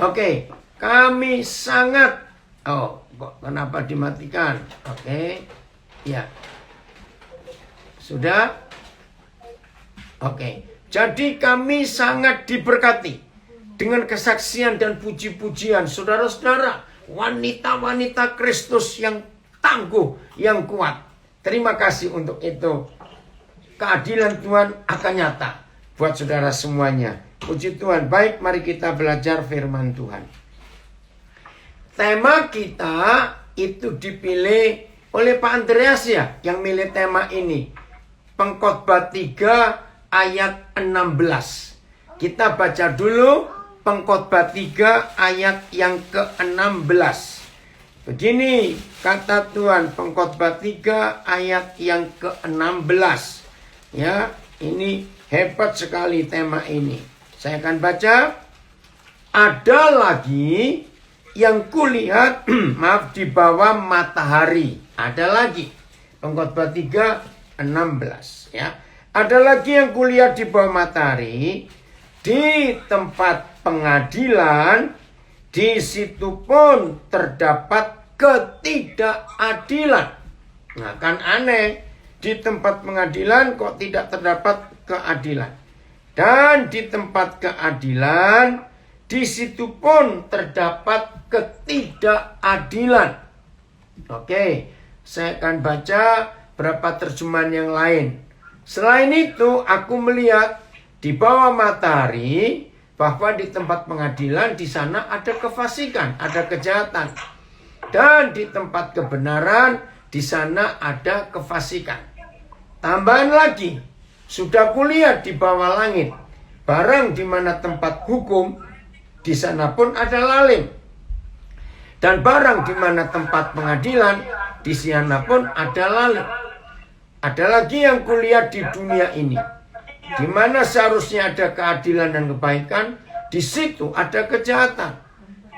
Oke, kami sangat. Oh, kok kenapa dimatikan? Oke, ya. Sudah? Oke. Jadi kami sangat diberkati dengan kesaksian dan puji-pujian saudara-saudara, wanita-wanita Kristus yang tangguh, yang kuat. Terima kasih untuk itu. Keadilan Tuhan akan nyata buat saudara semuanya. Puji Tuhan. Baik, mari kita belajar firman Tuhan. Tema kita itu dipilih oleh Pak Andreas ya, yang milih tema ini. Pengkhotbah 3 ayat 16. Kita baca dulu Pengkhotbah 3 ayat yang ke-16. Begini kata Tuhan, Pengkhotbah 3 ayat yang ke-16. Ya, ini hebat sekali tema ini. Saya akan baca. Ada lagi yang kulihat maaf di bawah matahari. Ada lagi. Pengkhotbah 3 16 ya. Ada lagi yang kulihat di bawah matahari, di tempat pengadilan, di situ pun terdapat ketidakadilan. Nah, kan aneh, di tempat pengadilan kok tidak terdapat keadilan. Dan di tempat keadilan, di situ pun terdapat ketidakadilan. Oke, saya akan baca berapa terjemahan yang lain. Selain itu, aku melihat di bawah matahari bahwa di tempat pengadilan di sana ada kefasikan, ada kejahatan. Dan di tempat kebenaran di sana ada kefasikan. Tambahan lagi, sudah kulihat di bawah langit, barang di mana tempat hukum, di sana pun ada lalim. Dan barang di mana tempat pengadilan, di sana pun ada lalim. Ada lagi yang kulihat di dunia ini, di mana seharusnya ada keadilan dan kebaikan, di situ ada kejahatan.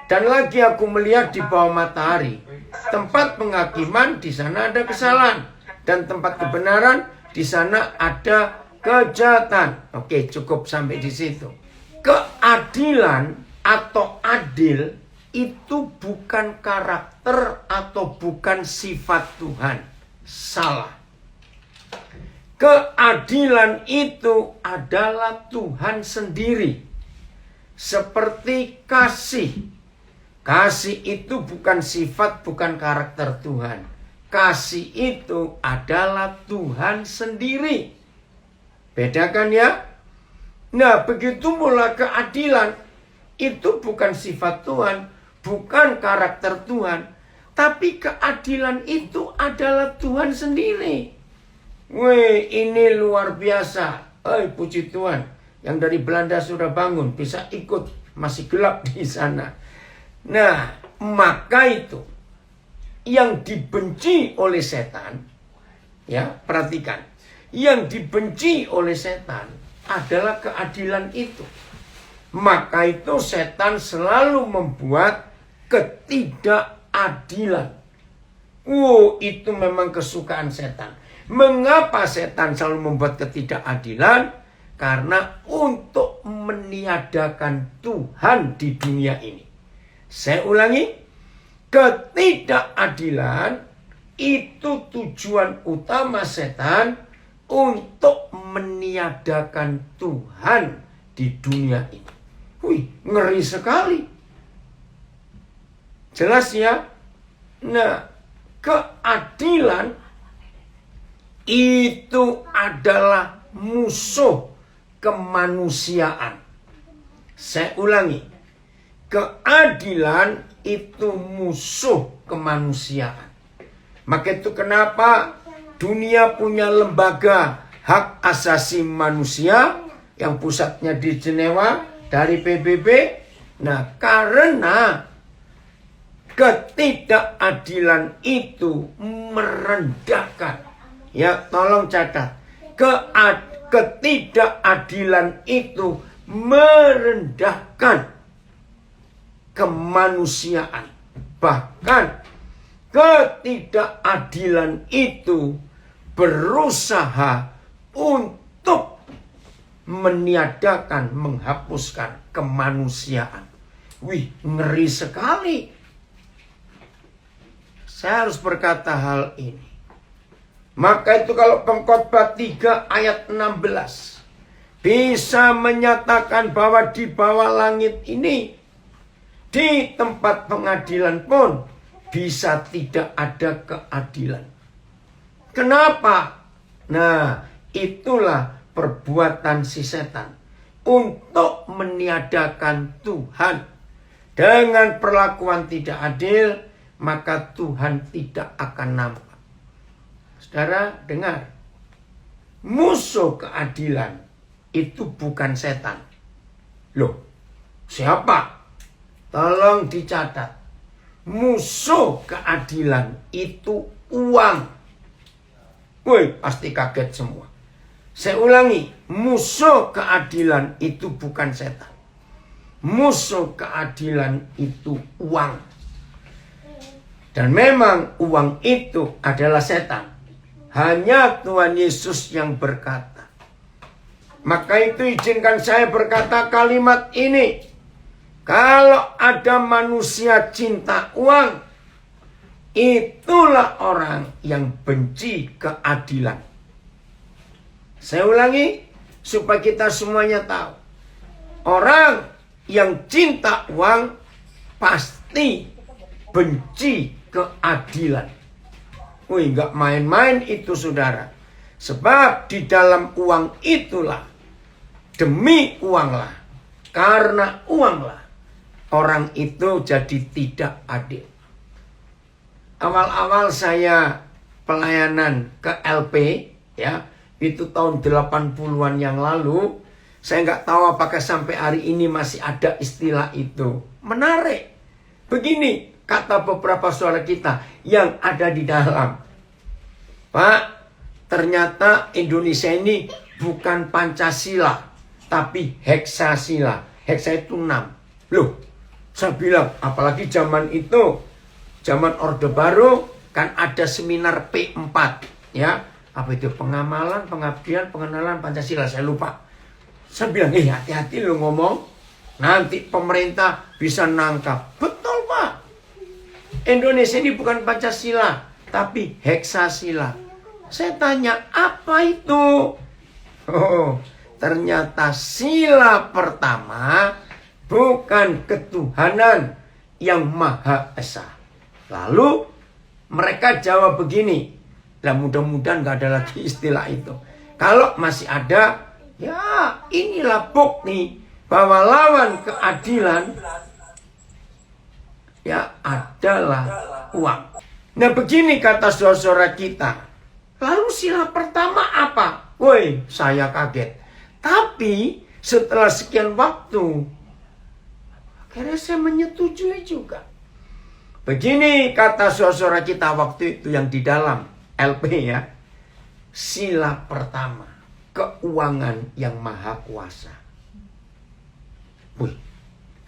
Dan lagi aku melihat di bawah matahari, tempat penghakiman di sana ada kesalahan, dan tempat kebenaran di sana ada kejahatan. Oke, cukup sampai di situ. Keadilan atau adil itu bukan karakter atau bukan sifat Tuhan. Salah. Keadilan itu adalah Tuhan sendiri. Seperti kasih. Kasih itu bukan sifat, bukan karakter Tuhan. Kasih itu adalah Tuhan sendiri. Bedakan ya? Nah, begitu mula keadilan. Itu bukan sifat Tuhan, bukan karakter Tuhan. Tapi keadilan itu adalah Tuhan sendiri. Wih, ini luar biasa. Puji Tuhan. Yang dari Belanda sudah bangun, bisa ikut. Masih gelap di sana. Nah, maka itu yang dibenci oleh setan, ya, perhatikan. Yang dibenci oleh setan adalah keadilan itu. Maka itu setan selalu membuat ketidakadilan. Itu memang kesukaan setan. Mengapa setan selalu membuat ketidakadilan? Karena untuk meniadakan Tuhan di dunia ini. Saya ulangi, ketidakadilan itu tujuan utama setan untuk meniadakan Tuhan di dunia ini. Wih, ngeri sekali. Jelas ya? Nah, keadilan itu adalah musuh kemanusiaan. Saya ulangi. Keadilan itu musuh kemanusiaan. Maka itu kenapa dunia punya lembaga hak asasi manusia yang pusatnya di Jenewa dari PBB. Nah, karena ketidakadilan itu merendahkan. Ya, tolong catat. Ketidakadilan itu merendahkan kemanusiaan. Bahkan ketidakadilan itu berusaha untuk meniadakan, menghapuskan kemanusiaan. Wih, ngeri sekali. Saya harus berkata hal ini. Maka itu kalau Pengkhotbah 3 ayat 16 bisa menyatakan bahwa di bawah langit ini, di tempat pengadilan pun bisa tidak ada keadilan. Kenapa? Nah, itulah perbuatan si setan untuk meniadakan Tuhan. Dengan perlakuan tidak adil, maka Tuhan tidak akan nampak. Saudara, dengar. Musuh keadilan itu bukan setan. Loh, siapa? Tolong dicatat. Musuh keadilan itu uang. Woi, pasti kaget semua. Saya ulangi, musuh keadilan itu bukan setan. Musuh keadilan itu uang. Dan memang uang itu adalah setan. Hanya Tuhan Yesus yang berkata. Maka itu izinkan saya berkata kalimat ini. Kalau ada manusia cinta uang, itulah orang yang benci keadilan. Saya ulangi supaya kita semuanya tahu. Orang yang cinta uang pasti benci keadilan. Wih, gak main-main itu saudara. Sebab di dalam uang itulah, demi uanglah, karena uanglah, orang itu jadi tidak adil. Awal-awal saya pelayanan ke LP, ya, itu tahun 80-an yang lalu, saya nggak tahu apakah sampai hari ini masih ada istilah itu. Menarik. Begini kata beberapa saudara kita yang ada di dalam. Pak, ternyata Indonesia ini bukan Pancasila, tapi heksasila. Heksa itu 6. Loh, saya bilang, apalagi zaman itu, zaman Orde Baru, kan ada seminar P4. Ya, apa itu? Pengamalan, pengabdian, pengenalan Pancasila. Saya lupa. Saya bilang, hati-hati lo ngomong. Nanti pemerintah bisa nangkap. Betul, Pak. Indonesia ini bukan Pancasila, tapi heksasila. Saya tanya, apa itu? Oh, ternyata sila pertama bukan ketuhanan yang Maha Esa. Lalu mereka jawab begini. Dan mudah-mudahan gak ada lagi istilah itu. Kalau masih ada, ya inilah bukti bahwa lawan keadilan ya adalah uang. Nah begini kata saudara kita. Lalu sila pertama apa? Woi, saya kaget. Tapi setelah sekian waktu, akhirnya saya menyetujui juga. Begini kata saudara kita waktu itu yang di dalam LP ya. Sila pertama, keuangan yang maha kuasa. Wih,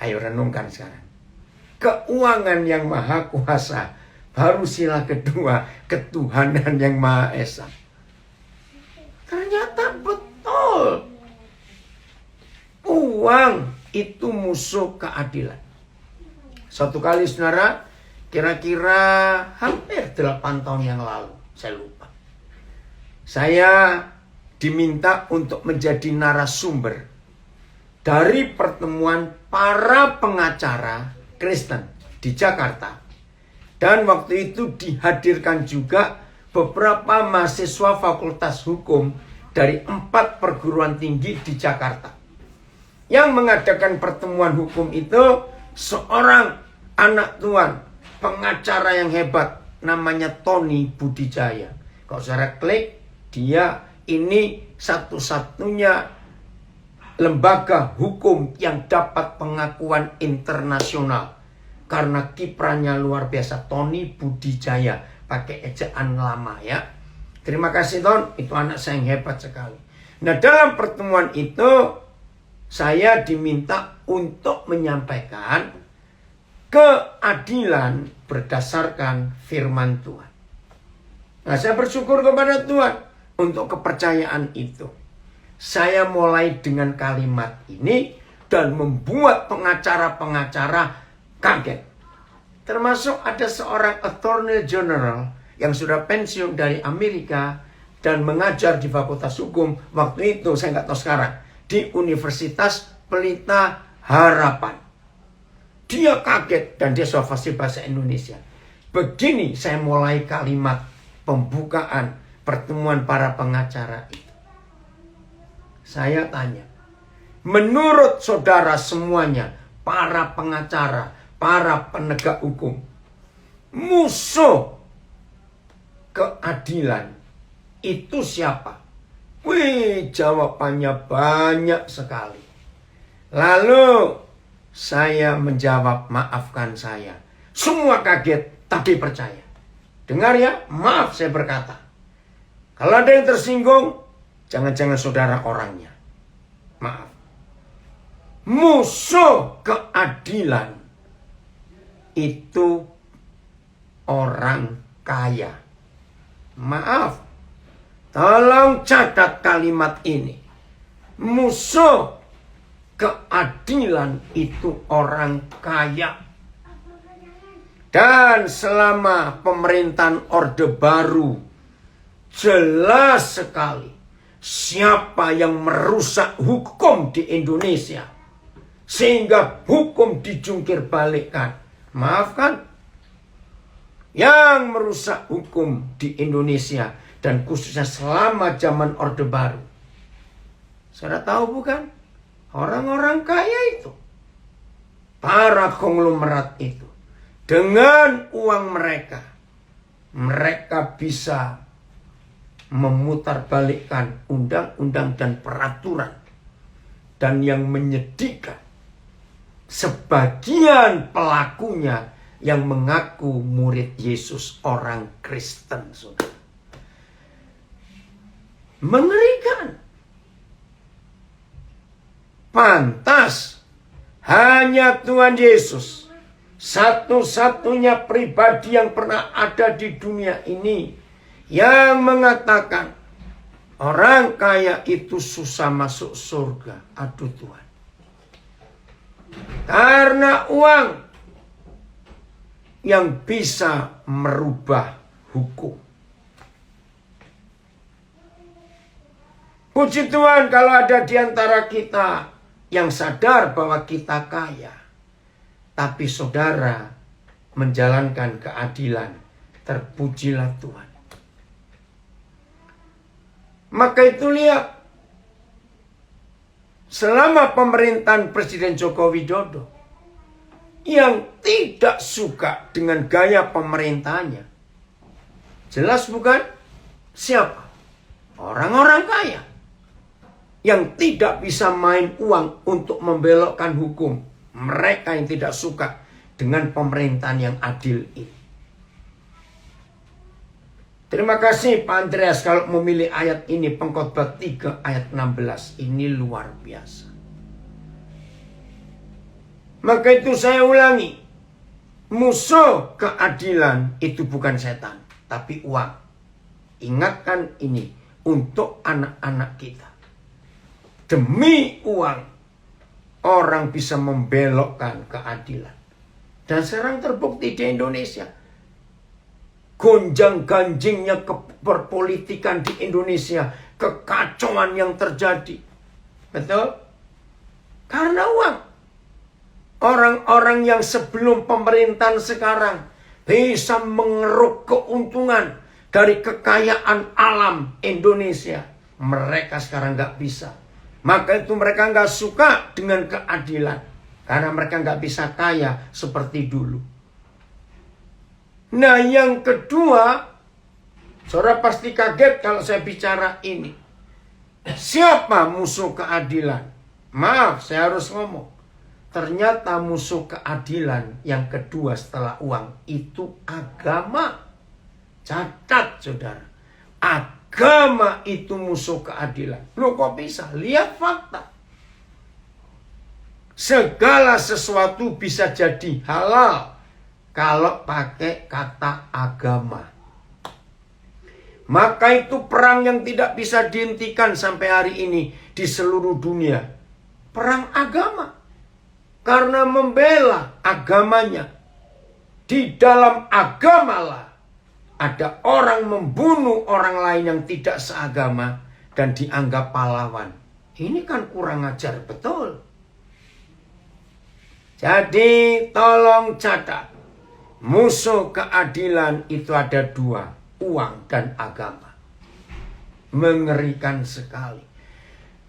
ayo renungkan sekarang. Keuangan yang maha kuasa. Baru sila kedua, ketuhanan yang Maha Esa. Ternyata betul. Uang itu musuh keadilan. Satu kali saudara, kira-kira hampir 8 tahun yang lalu, saya lupa. Saya diminta untuk menjadi narasumber dari pertemuan para pengacara Kristen di Jakarta. Dan waktu itu dihadirkan juga beberapa mahasiswa fakultas hukum dari 4 perguruan tinggi di Jakarta. Yang mengadakan pertemuan hukum itu seorang anak tuan, pengacara yang hebat, namanya Tony Budijaya. Kalau saudara klik, dia ini satu-satunya lembaga hukum yang dapat pengakuan internasional. Karena kiprahnya luar biasa. Tony Budijaya. Pakai ejaan lama ya. Terima kasih Ton. Itu anak saya yang hebat sekali. Nah dalam pertemuan itu. Saya diminta untuk menyampaikan. Keadilan berdasarkan firman Tuhan. Nah saya bersyukur kepada Tuhan. Untuk kepercayaan itu. Saya mulai dengan kalimat ini. dan membuat pengacara-pengacara kaget. Termasuk ada seorang Attorney General yang sudah pensiun dari Amerika dan mengajar di Fakultas Hukum waktu itu, saya nggak tahu sekarang, di Universitas Pelita Harapan. Dia kaget dan dia sudah fasih bahasa Indonesia. Begini saya mulai kalimat pembukaan pertemuan para pengacara itu. Saya tanya, menurut saudara semuanya, para pengacara, para penegak hukum, musuh keadilan itu siapa? Wih, jawabannya banyak sekali. Lalu saya menjawab, maafkan saya. Semua kaget, tapi percaya. Dengar ya, maaf saya berkata. Kalau ada yang tersinggung, jangan-jangan saudara orangnya. Maaf. Musuh keadilan itu orang kaya. Maaf. Tolong catat kalimat ini. Musuh keadilan itu orang kaya. Dan selama pemerintahan Orde Baru, jelas sekali siapa yang merusak hukum di Indonesia sehingga hukum dijungkir balikkan. Maafkan, yang merusak hukum di Indonesia dan khususnya selama zaman Orde Baru, saudara tahu bukan? Orang-orang kaya itu, para konglomerat itu, dengan uang mereka, mereka bisa memutarbalikkan undang-undang dan peraturan. Dan yang menyedihkan, sebagian pelakunya yang mengaku murid Yesus, orang Kristen. Saudara. Mengerikan. Pantas hanya Tuhan Yesus, satu-satunya pribadi yang pernah ada di dunia ini, yang mengatakan orang kaya itu susah masuk surga. Aduh Tuhan. Karena uang yang bisa merubah hukum. Puji Tuhan kalau ada di antara kita yang sadar bahwa kita kaya. Tapi saudara menjalankan keadilan. Terpujilah Tuhan. Maka itu lihat. Selama pemerintahan Presiden Joko Widodo. Yang tidak suka dengan gaya pemerintahannya. Jelas bukan? Siapa? Orang-orang kaya. Yang tidak bisa main uang untuk membelokkan hukum. Mereka yang tidak suka dengan pemerintahan yang adil ini. Terima kasih Pak Andreas kalau memilih ayat ini, Pengkhotbah 3 ayat 16. Ini luar biasa. Maka itu saya ulangi. Musuh keadilan itu bukan setan, tapi uang. Ingatkan ini untuk anak-anak kita. Demi uang, orang bisa membelokkan keadilan. Dan sekarang terbukti di Indonesia. Gonjang-ganjingnya perpolitikan di Indonesia. Kekacauan yang terjadi. Betul? Karena uang. Orang-orang yang sebelum pemerintahan sekarang bisa mengeruk keuntungan dari kekayaan alam Indonesia. Mereka sekarang gak bisa. Maka itu mereka nggak suka dengan keadilan. Karena mereka nggak bisa kaya seperti dulu. Nah yang kedua, saudara pasti kaget kalau saya bicara ini. Siapa musuh keadilan? Maaf, saya harus ngomong. Ternyata musuh keadilan yang kedua setelah uang itu agama. Catat saudara. Agama itu musuh keadilan. Loh kok bisa? Lihat fakta. Segala sesuatu bisa jadi halal kalau pakai kata agama. Maka itu perang yang tidak bisa dihentikan sampai hari ini di seluruh dunia. Perang agama. karena membela agamanya. Di dalam agamalah ada orang membunuh orang lain yang tidak seagama dan dianggap pahlawan. Ini kan kurang ajar betul. Jadi tolong catat. Musuh keadilan itu ada dua. Uang dan agama. Mengerikan sekali.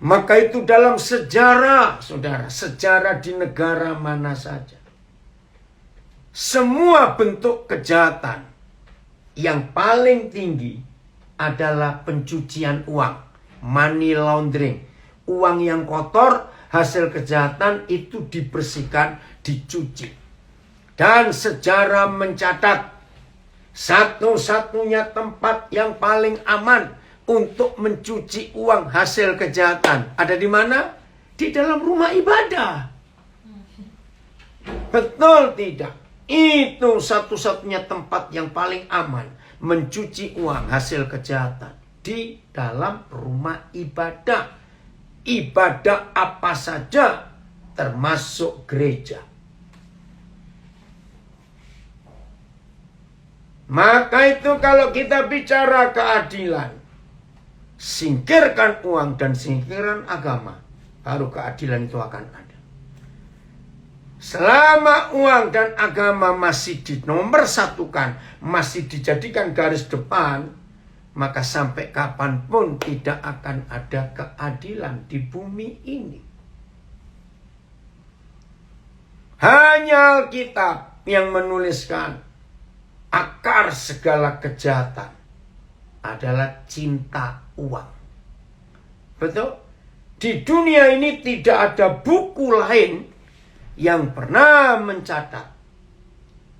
Maka itu dalam sejarah, saudara. Sejarah di negara mana saja. Semua bentuk kejahatan yang paling tinggi adalah pencucian uang. Money laundering. Uang yang kotor, hasil kejahatan itu dibersihkan, dicuci. Dan sejarah mencatat satu-satunya tempat yang paling aman untuk mencuci uang hasil kejahatan. Ada di mana? Di dalam rumah ibadah. Betul tidak? Itu satu-satunya tempat yang paling aman mencuci uang hasil kejahatan. Di dalam rumah ibadah. Ibadah apa saja termasuk gereja. Maka itu kalau kita bicara keadilan, singkirkan uang dan singkirkan agama, baru keadilan itu akan ada. Selama uang dan agama masih dinomorsatukan, masih dijadikan garis depan, maka sampai kapanpun tidak akan ada keadilan di bumi ini. Hanya Alkitab yang menuliskan akar segala kejahatan adalah cinta uang. Betul? Di dunia ini tidak ada buku lain yang pernah mencatat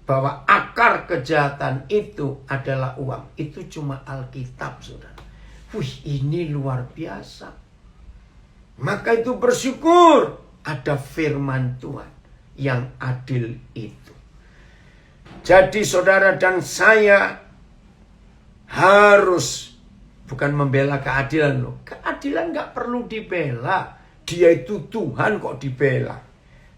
bahwa akar kejahatan itu adalah uang. Itu cuma Alkitab, saudara. Wih, ini luar biasa. Maka itu bersyukur ada firman Tuhan yang adil itu. Jadi saudara dan saya harus bukan membela keadilan loh. Keadilan gak perlu dibela. Dia itu Tuhan kok dibela.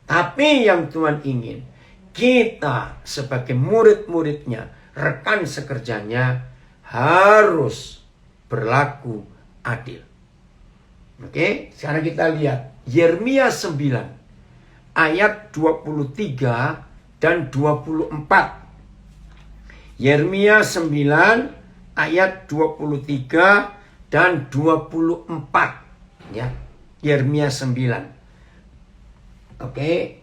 Tapi yang Tuhan ingin, kita sebagai murid-muridnya, rekan sekerjanya harus berlaku adil. Oke, sekarang kita lihat Yeremia 9 ayat 23 dan 24. Yeremia 9 ayat 23 dan 24. Ya, Yeremia 9. Oke,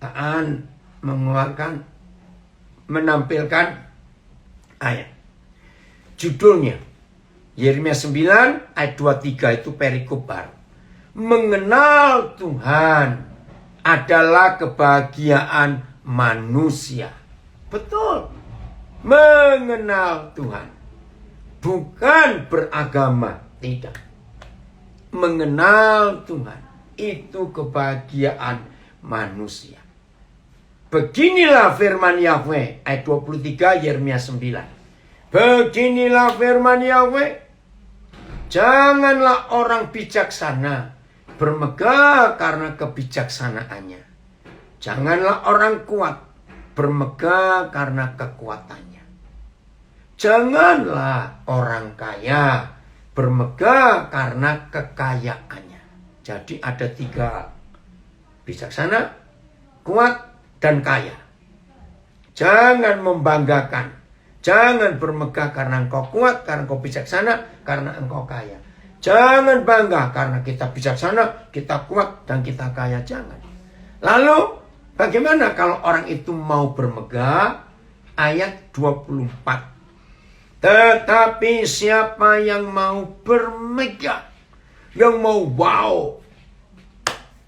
Aan menampilkan ayat. Judulnya, Yeremia 9 ayat 23 itu perikop baru. Mengenal Tuhan adalah kebahagiaan manusia. Betul. Mengenal Tuhan. Bukan beragama. Tidak. Mengenal Tuhan. Itu kebahagiaan manusia. Beginilah firman Yahweh. Ayat 23 Yeremia 9. Beginilah firman Yahweh. Janganlah orang bijaksana bermegah karena kebijaksanaannya. Janganlah orang kuat bermegah karena kekuatannya. Janganlah orang kaya bermegah karena kekayaannya. Jadi ada 3. Bijaksana, kuat, dan kaya. Jangan membanggakan. Jangan bermegah karena engkau kuat, karena engkau bijaksana, karena engkau kaya. Jangan bangga karena kita bijaksana, kita kuat, dan kita kaya. Jangan. Lalu, bagaimana kalau orang itu mau bermegah? Ayat 24. Tetapi siapa yang mau bermegah, yang mau wow,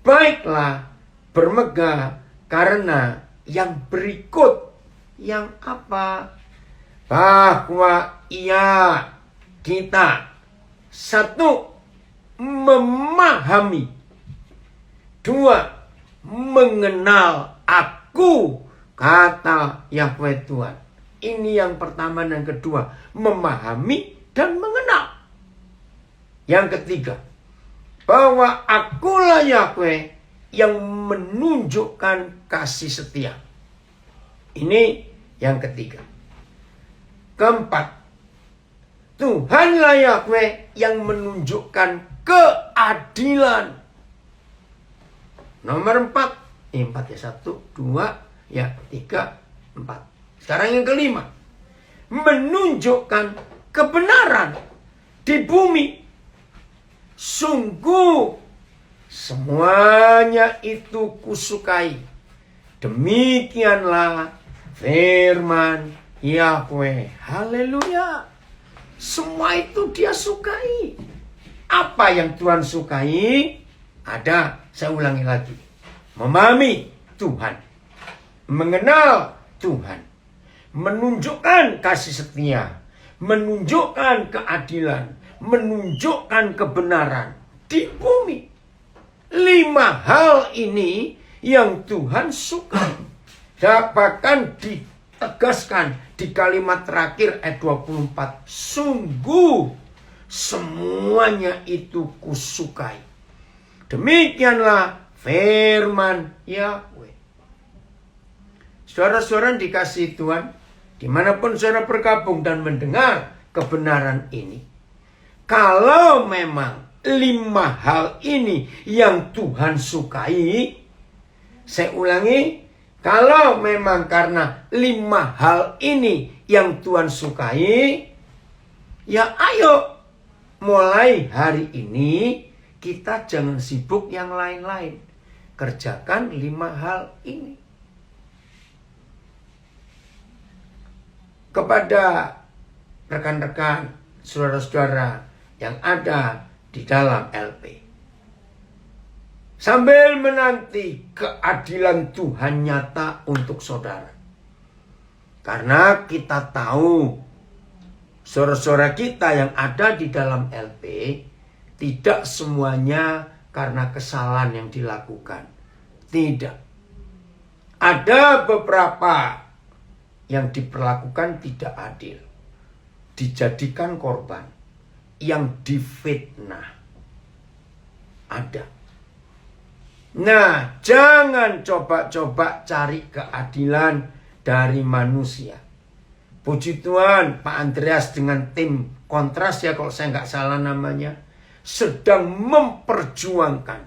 baiklah bermegah karena yang berikut. Yang apa? Bahwa kita 1. memahami, 2. mengenal aku, kata Yahweh Tuhan. Ini yang pertama dan kedua, memahami dan mengenal. Yang ketiga, bahwa akulah Yahweh yang menunjukkan kasih setia. Ini yang ketiga. Keempat, Tuhanlah Yahweh yang menunjukkan keadilan. Nomor 4, 4 ya, 1, 2, ya 3, 4. Sekarang yang kelima, menunjukkan kebenaran di bumi. Sungguh semuanya itu kusukai. Demikianlah firman Yahweh. Haleluya. Semua itu dia sukai. Apa yang Tuhan sukai? Ada, saya ulangi lagi. Memahami Tuhan. Mengenal Tuhan. Menunjukkan kasih setia. Menunjukkan keadilan. Menunjukkan kebenaran di bumi. 5 hal ini yang Tuhan sukai. Bahkan ditegaskan di kalimat terakhir ayat 24. Sungguh semuanya itu kusukai. Demikianlah firman Yahweh. Saudara-saudara dikasihi Tuhan, dimanapun saudara bergabung dan mendengar kebenaran ini, kalau memang 5 hal ini yang Tuhan sukai, saya ulangi, kalau memang karena 5 hal ini yang Tuhan sukai, ya ayo mulai hari ini kita jangan sibuk yang lain-lain. Kerjakan 5 hal ini. Kepada rekan-rekan, saudara-saudara yang ada di dalam LP, sambil menanti keadilan Tuhan nyata untuk saudara. Karena kita tahu saudara-saudara kita yang ada di dalam LP tidak semuanya karena kesalahan yang dilakukan. Tidak. Ada beberapa yang diperlakukan tidak adil. Dijadikan korban. Yang difitnah. Ada. Nah, jangan coba-coba cari keadilan dari manusia. Puji Tuhan, Pak Andreas dengan tim Kontras ya kalau saya nggak salah namanya, sedang memperjuangkan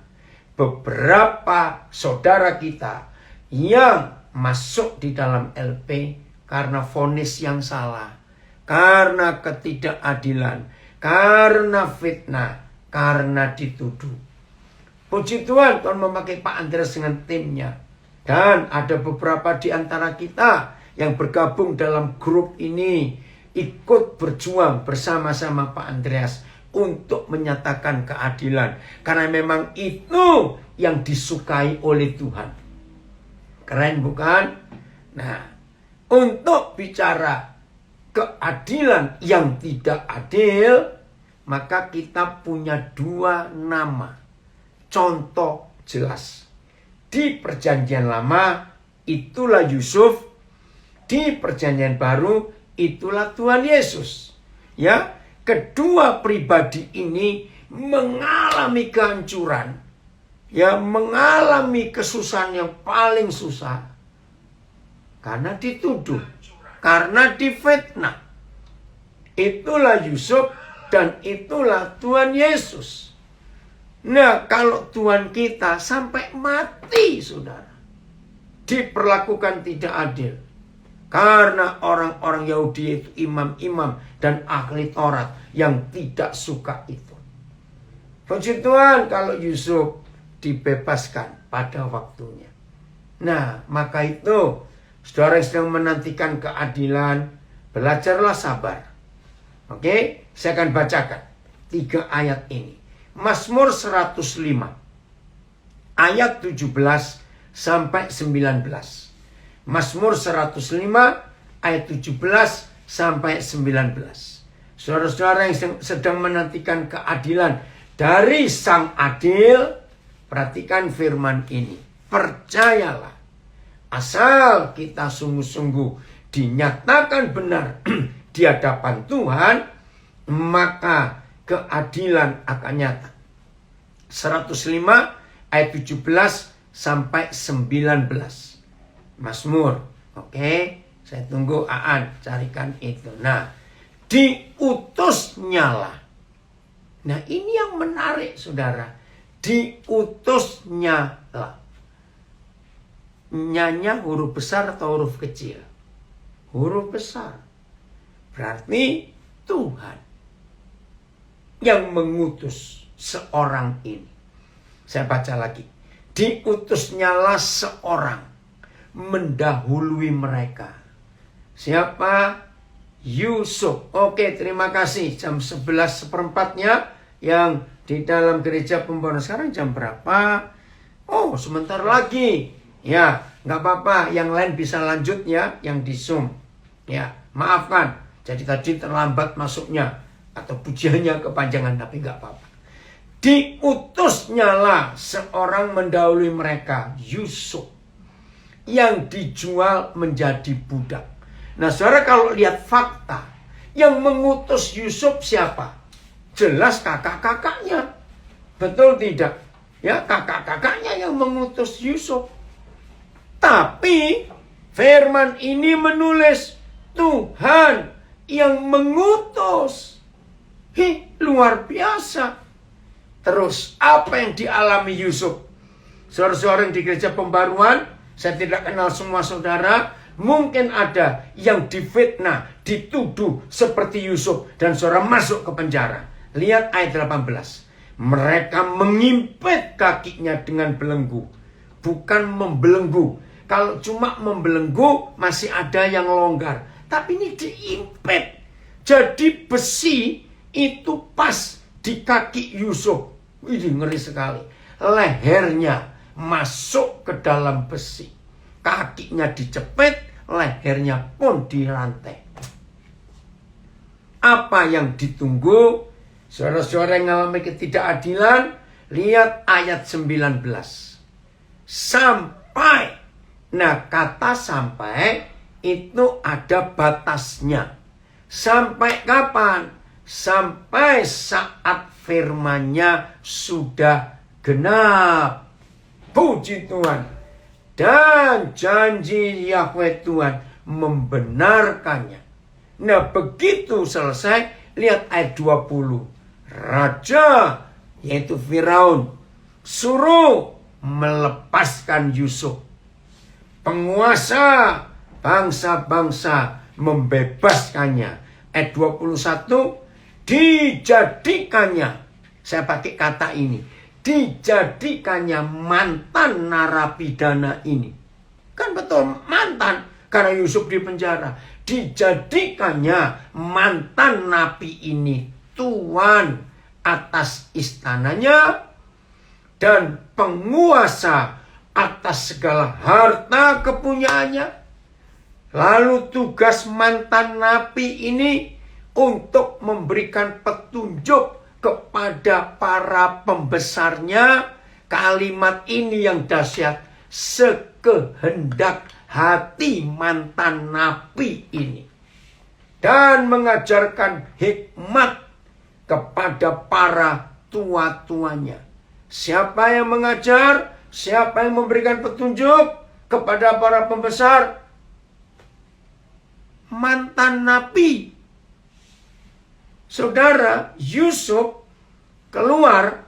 beberapa saudara kita yang masuk di dalam LP karena vonis yang salah, karena ketidakadilan, karena fitnah, karena dituduh. Puji Tuhan, Tuhan memakai Pak Andreas dengan timnya. Dan ada beberapa di antara kita yang bergabung dalam grup ini, ikut berjuang bersama-sama Pak Andreas untuk menyatakan keadilan. Karena memang itu yang disukai oleh Tuhan. Keren bukan? Nah, untuk bicara keadilan yang tidak adil, maka kita punya 2 nama. Contoh jelas. Di perjanjian lama, itulah Yusuf. Di perjanjian baru, itulah Tuhan Yesus. Ya, kedua pribadi ini mengalami kehancuran. Ya, mengalami kesusahan yang paling susah. Karena dituduh. Karena difitnah. Itulah Yusuf dan itulah Tuhan Yesus. Nah, kalau Tuhan kita sampai mati, saudara, diperlakukan tidak adil. Karena orang-orang Yahudi itu imam-imam dan ahli Taurat yang tidak suka itu. Puji Tuhan kalau Yusuf dibebaskan pada waktunya. Nah, maka itu, saudara yang sedang menantikan keadilan, belajarlah sabar. Oke, saya akan bacakan 3 ayat ini. Mazmur 105 ayat 17 sampai 19. Mazmur 105 ayat 17 sampai 19. Saudara-saudara yang sedang menantikan keadilan dari Sang Adil, perhatikan firman ini. Percayalah, asal kita sungguh-sungguh dinyatakan benar di hadapan Tuhan, maka keadilan akan nyata. 105 ayat 17 sampai 19. Mazmur. Oke, saya tunggu Aan carikan itu. Nah, diutusnyalah. Nah, ini yang menarik, saudara. Diutusnyalah. Nyanya huruf besar atau huruf kecil? Huruf besar. Berarti Tuhan yang mengutus seorang ini. Saya baca lagi. Diutusnyalah seorang mendahului mereka. Siapa? Yusuf. Oke, terima kasih. Jam 11:15-nya yang di dalam gereja pembaruan. Sekarang jam berapa? Oh, sebentar lagi. Ya, nggak apa-apa. Yang lain bisa lanjut ya, yang di Zoom. Ya, maafkan. Jadi tadi terlambat masuknya. Atau pujiannya kepanjangan, tapi nggak apa-apa. Diutusnyalah seorang mendahului mereka, Yusuf, yang dijual menjadi budak. Nah, saudara kalau lihat fakta, yang mengutus Yusuf siapa? Jelas kakak-kakaknya. Betul tidak? Ya, kakak-kakaknya yang mengutus Yusuf. Tapi firman ini menulis Tuhan yang mengutus. Luar biasa. Terus apa yang dialami Yusuf? Saudara-saudara yang di gereja pembaruan, saya tidak kenal semua saudara. Mungkin ada yang difitnah, dituduh seperti Yusuf. Dan saudara masuk ke penjara. Lihat ayat 18. Mereka mengimpit kakinya dengan belenggu. Bukan membelenggu. Kalau cuma membelenggu masih ada yang longgar. Tapi ini diimpit. Jadi besi itu pas di kaki Yusuf. Ini ngeri sekali. Lehernya masuk ke dalam besi. Kakinya dicepit, lehernya pun dirantai. Apa yang ditunggu? Saudara-saudara yang mengalami ketidakadilan, lihat ayat 19. Sampai. Nah, kata sampai itu ada batasnya. Sampai kapan? Sampai saat firman-Nya sudah genap. Puji Tuhan. Dan janji Yahweh Tuhan membenarkannya. Nah, begitu selesai, lihat ayat 20. Raja, yaitu Firaun, suruh melepaskan Yusuf. Penguasa bangsa-bangsa membebaskannya. Ayat 21, dijadikannya. Saya pakai kata ini. Dijadikannya mantan narapidana ini. Kan betul, mantan. Karena Yusuf di penjara. Dijadikannya mantan napi ini tuan atas istananya. Dan penguasa atas segala harta kepunyaannya. Lalu tugas mantan napi ini untuk memberikan petunjuk kepada para pembesarnya. Kalimat ini yang dahsyat. Sekehendak hati mantan napi ini. Dan mengajarkan hikmat kepada para tua-tuanya. Siapa yang mengajar? Siapa yang memberikan petunjuk kepada para pembesar? Mantan napi. Saudara, Yusuf keluar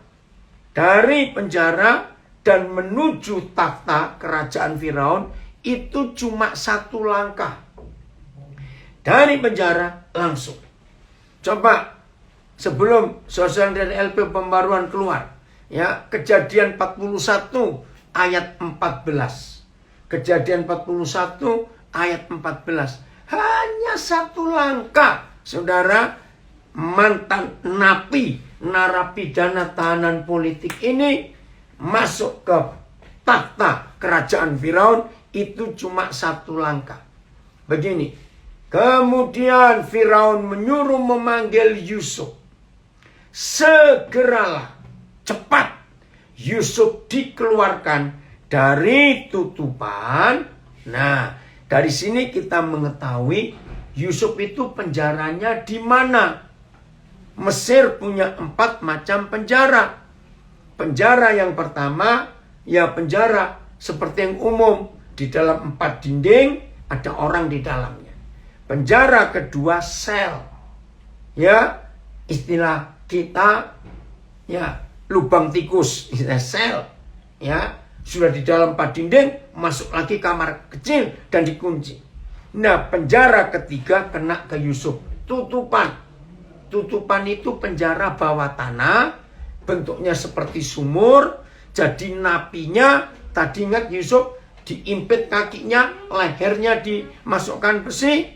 dari penjara dan menuju takhta kerajaan Firaun itu cuma satu langkah. Dari penjara langsung. Coba sebelum saudara dari LP Pembaruan keluar. Ya, Kejadian 41 ayat 14. Kejadian 41 ayat 14. Hanya satu langkah, saudara, mantan napi, narapidana tahanan politik ini masuk ke takhta kerajaan Firaun itu cuma satu langkah. Begini, kemudian Firaun menyuruh memanggil Yusuf. Segeralah, cepat Yusuf dikeluarkan dari tutupan. Nah, dari sini kita mengetahui Yusuf itu penjaranya di mana? Mesir punya 4 macam penjara. Penjara yang pertama ya penjara seperti yang umum. Di dalam 4 dinding ada orang di dalamnya. Penjara kedua sel. Ya, istilah kita ya lubang tikus, istilah sel. Ya, sudah di dalam 4 dinding, masuk lagi kamar kecil dan dikunci. Nah, penjara ketiga kena ke Yusuf. Tutupan. Tutupan itu penjara bawah tanah, bentuknya seperti sumur. Jadi napinya, tadi ingat Yusuf diimpit kakinya, lehernya dimasukkan besi,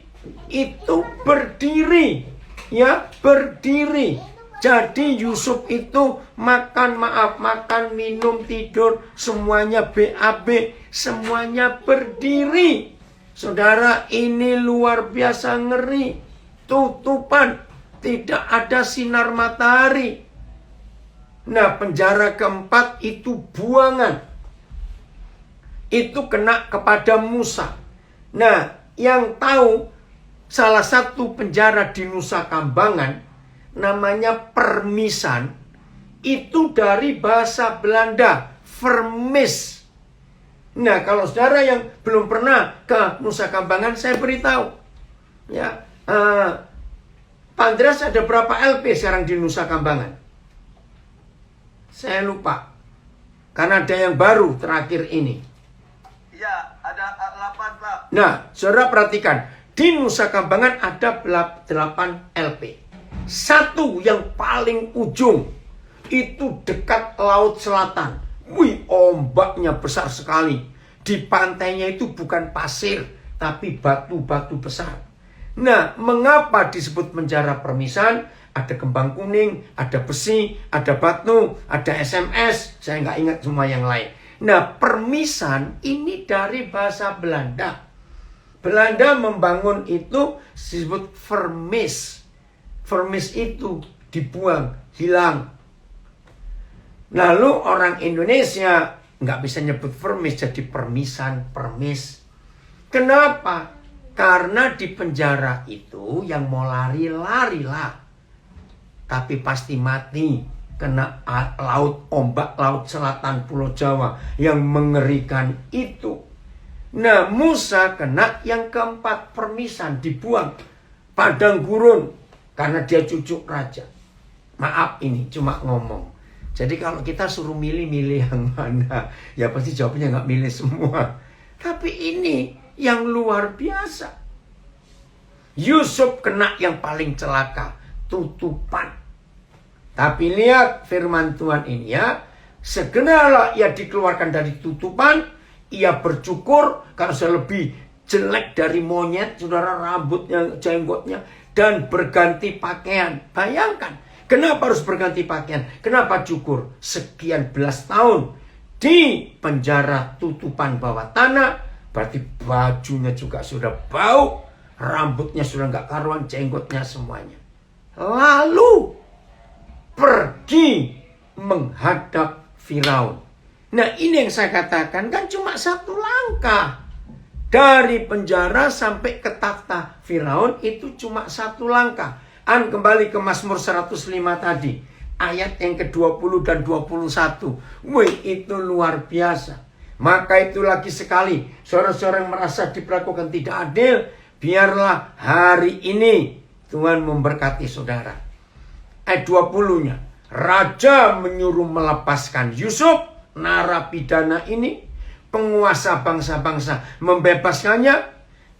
itu berdiri, ya berdiri. Jadi Yusuf itu makan minum, tidur, semuanya BAB, semuanya berdiri. Saudara, ini luar biasa ngeri. Tutupan, tidak ada sinar matahari. Nah, penjara keempat itu buangan. Itu kena kepada Musa. Nah, yang tahu salah satu penjara di Nusa Kambangan namanya Permisan, itu dari bahasa Belanda, vermis. Nah, kalau saudara yang belum pernah ke Nusa Kambangan, saya beritahu. Ya, Pak Andreas, ada berapa LP sekarang di Nusa Kambangan? Saya lupa. Karena ada yang baru terakhir ini. Ya, ada 8, Pak. Nah, saudara perhatikan. Di Nusa Kambangan ada 8 LP. Satu yang paling ujung. Itu dekat Laut Selatan. Wih, ombaknya besar sekali. Di pantainya itu bukan pasir, tapi batu-batu besar. Nah, mengapa disebut penjara Permisan? Ada kembang kuning, ada besi, ada batu, ada SMS. Saya nggak ingat semua yang lain. Nah, Permisan ini dari bahasa Belanda. Belanda membangun itu disebut vermis. Vermis itu dibuang, hilang. Lalu orang Indonesia nggak bisa nyebut vermis, jadi Permisan, permis. Kenapa? Karena di penjara itu yang mau lari, larilah. Tapi pasti mati. Kena laut, ombak Laut Selatan Pulau Jawa yang mengerikan itu. Nah, Musa kena yang keempat, Permisan, dibuang. Padang gurun, karena dia cucu raja. Maaf, ini cuma ngomong. Jadi kalau kita suruh milih-milih yang mana, ya pasti jawabnya nggak milih semua. Tapi ini yang luar biasa. Yusuf kena yang paling celaka, tutupan. Tapi lihat firman Tuhan ini ya. Segeralah ia dikeluarkan dari tutupan. Ia bercukur karena saya lebih jelek dari monyet. Saudara, rambutnya, jenggotnya. Dan berganti pakaian. Bayangkan. Kenapa harus berganti pakaian? Kenapa cukur? Sekian belas tahun. Di penjara tutupan bawah tanah. Berarti bajunya juga sudah bau. Rambutnya sudah nggak karuan. Jenggotnya semuanya. Lalu pergi menghadap Firaun. Nah, ini yang saya katakan kan cuma satu langkah. Dari penjara sampai ke takhta Firaun itu cuma satu langkah. Kembali ke Mazmur 105 tadi. Ayat yang ke-20 dan 21. Wih, itu luar biasa. Maka itu lagi sekali. Saudara-saudara yang merasa diperlakukan tidak adil. Biarlah hari ini Tuhan memberkati saudara. Ayat 20-nya. Raja menyuruh melepaskan Yusuf, narapidana ini. Penguasa bangsa-bangsa membebaskannya.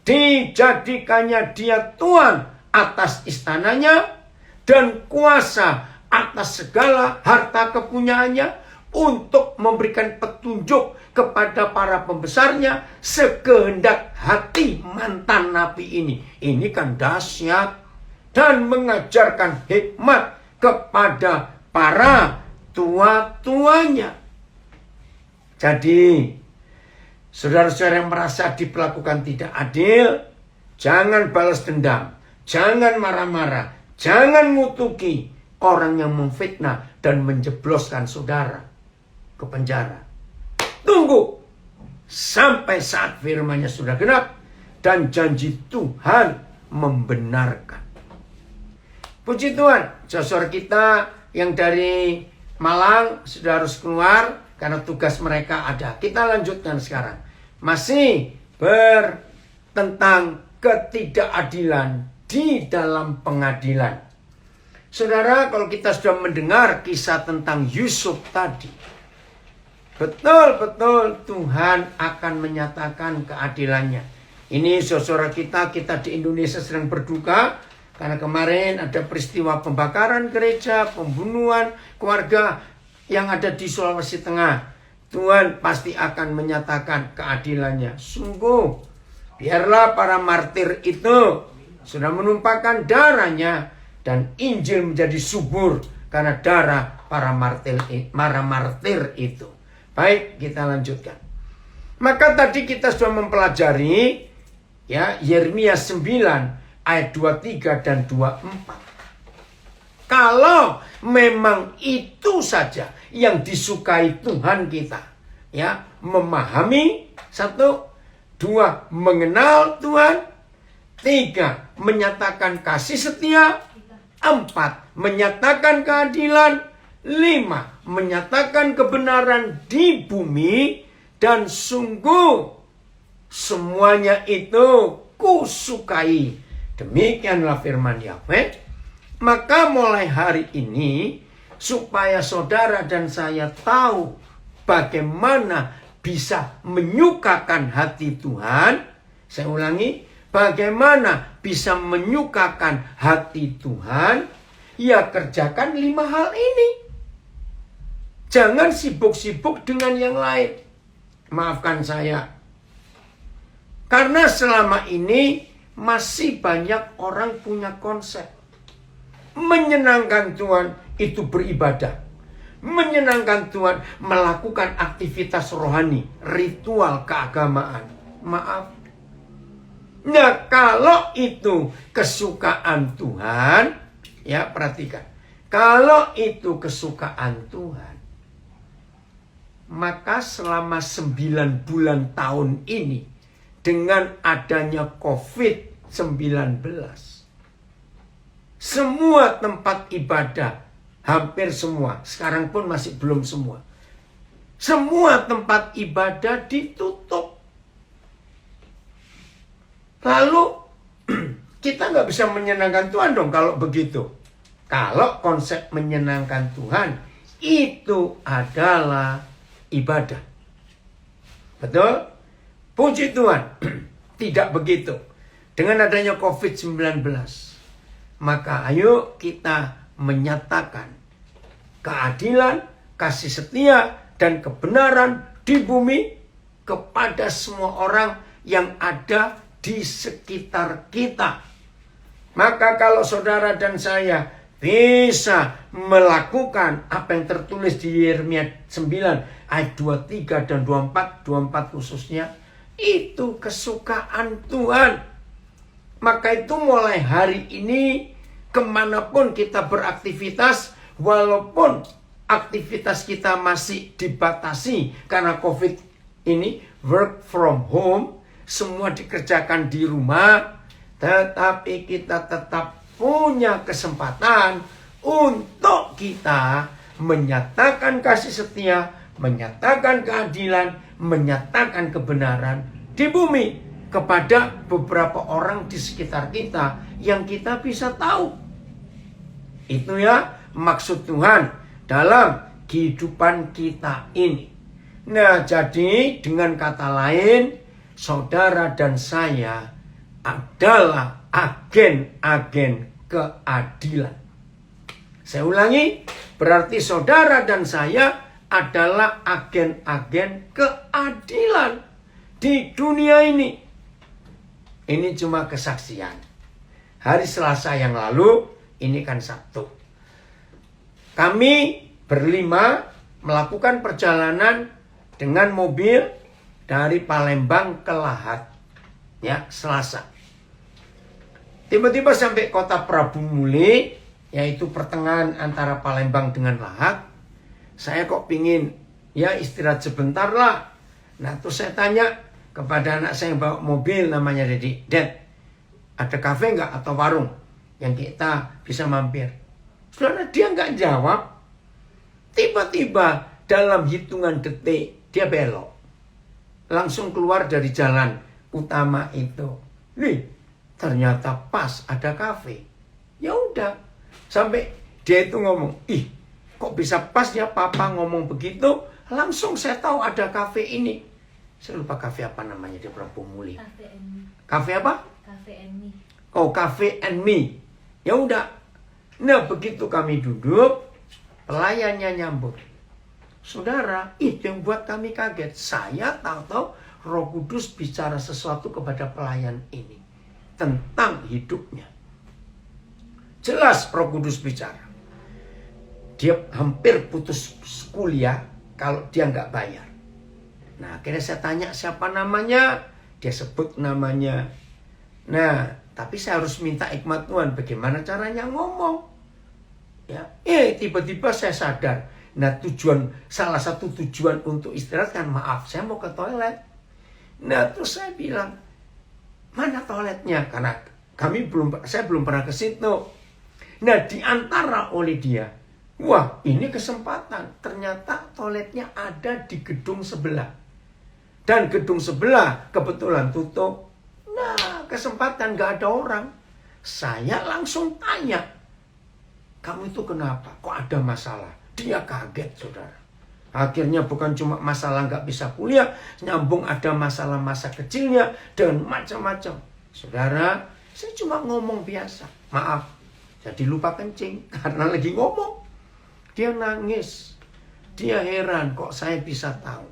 Dijadikannya dia tuan atas istananya. Dan kuasa atas segala harta kepunyaannya. Untuk memberikan petunjuk kepada para pembesarnya. Sekehendak hati mantan nabi ini. Ini kan dahsyat. Dan mengajarkan hikmat kepada para tua-tuanya. Jadi, saudara-saudara yang merasa diperlakukan tidak adil, jangan balas dendam, jangan marah-marah, jangan ngutuki orang yang memfitnah dan menjebloskan saudara ke penjara. Tunggu sampai saat firman-Nya sudah genap dan janji Tuhan membenarkan. Puji Tuhan, saudara kita yang dari Malang sudah harus keluar karena tugas mereka ada. Kita lanjutkan sekarang. Masih tentang ketidakadilan di dalam pengadilan. Saudara, kalau kita sudah mendengar kisah tentang Yusuf tadi, betul-betul Tuhan akan menyatakan keadilannya. Ini saudara kita di Indonesia sedang berduka karena kemarin ada peristiwa pembakaran gereja, pembunuhan keluarga yang ada di Sulawesi Tengah. Tuhan pasti akan menyatakan keadilannya. Sungguh, biarlah para martir itu sudah menumpahkan darahnya dan Injil menjadi subur karena darah para martir itu. Baik, kita lanjutkan. Maka tadi kita sudah mempelajari ya Yeremia 9 ayat 23 dan 24. Kalau memang itu saja yang disukai Tuhan kita, ya, memahami, 1, 2, mengenal Tuhan, 3, menyatakan kasih setia, 4, menyatakan keadilan, 5, menyatakan kebenaran di bumi, dan sungguh semuanya itu kusukai. Demikianlah firman Yahweh. Maka mulai hari ini, supaya saudara dan saya tahu bagaimana bisa menyukakan hati Tuhan. Saya ulangi, bagaimana bisa menyukakan hati Tuhan? Ya, kerjakan 5 hal ini. Jangan sibuk-sibuk dengan yang lain. Maafkan saya. Karena selama ini masih banyak orang punya konsep. Menyenangkan Tuhan itu beribadah. Menyenangkan Tuhan melakukan aktivitas rohani, ritual keagamaan. Maaf. Nah, kalau itu kesukaan Tuhan, ya perhatikan. Kalau itu kesukaan Tuhan, maka selama 9 bulan tahun ini, dengan adanya COVID-19, semua tempat ibadah, hampir semua, sekarang pun masih belum semua, semua tempat ibadah ditutup. Lalu kita nggak bisa menyenangkan Tuhan dong kalau begitu. Kalau konsep menyenangkan Tuhan itu adalah ibadah. Betul? Puji Tuhan. Tidak begitu. Dengan adanya COVID-19, maka ayo kita menyatakan keadilan, kasih setia, dan kebenaran di bumi kepada semua orang yang ada di sekitar kita. Maka kalau saudara dan saya bisa melakukan apa yang tertulis di Yeremia 9 ayat 23 dan 24 khususnya, itu kesukaan Tuhan. Maka itu mulai hari ini kemanapun kita beraktivitas, walaupun aktivitas kita masih dibatasi karena COVID ini, work from home, semua dikerjakan di rumah, tetapi kita tetap punya kesempatan untuk kita menyatakan kasih setia, menyatakan keadilan, menyatakan kebenaran di bumi kepada beberapa orang di sekitar kita yang kita bisa tahu. Itu ya maksud Tuhan dalam kehidupan kita ini. Nah, jadi dengan kata lain, saudara dan saya adalah agen-agen keadilan. Saya ulangi, berarti saudara dan saya adalah agen-agen keadilan di dunia ini. Ini cuma kesaksian. Hari Selasa yang lalu, ini kan Sabtu, kami berlima melakukan perjalanan dengan mobil dari Palembang ke Lahat. Ya, Selasa. Tiba-tiba sampai kota Prabu Muli, yaitu pertengahan antara Palembang dengan Lahat. Saya kok pingin ya istirahat sebentar lah. Nah, terus saya tanya kepada anak saya yang bawa mobil, namanya Dedi, Dad, ada kafe nggak atau warung yang kita bisa mampir? Saudara, dia nggak jawab. Tiba-tiba dalam hitungan detik dia belok. Langsung keluar dari jalan utama itu. Nih, ternyata pas ada kafe. Ya udah, sampai dia itu ngomong, ih kok bisa pas ya papa ngomong begitu. Langsung saya tahu ada kafe ini. Saya lupa kafe apa namanya di Prabu Muli. Kafe apa? Cafe and Me. Oh, Cafe and Me. Ya udah. Nah, begitu kami duduk, pelayannya nyambut. Saudara, itu yang buat kami kaget. Saya tahu-tahu Roh Kudus bicara sesuatu kepada pelayan ini tentang hidupnya. Jelas Roh Kudus bicara. Dia hampir putus kuliah kalau dia nggak bayar. Nah, akhirnya saya tanya siapa namanya. Dia sebut namanya. Nah, tapi saya harus minta hikmat Tuhan. Bagaimana caranya ngomong? Ya, tiba-tiba saya sadar. Nah, salah satu tujuan untuk istirahat kan, maaf, saya mau ke toilet. Nah, terus saya bilang, mana toiletnya? Karena saya belum pernah ke situ. Nah, diantara oleh dia, wah, ini kesempatan. Ternyata toiletnya ada di gedung sebelah. Dan gedung sebelah kebetulan tutup. Nah, kesempatan gak ada orang. Saya langsung tanya, kamu itu kenapa? Kok ada masalah? Dia kaget, saudara. Akhirnya bukan cuma masalah gak bisa kuliah, nyambung ada masalah masa kecilnya, dan macam-macam. Saudara, saya cuma ngomong biasa. Maaf, jadi lupa kencing karena lagi ngomong. Dia nangis. Dia heran kok saya bisa tahu.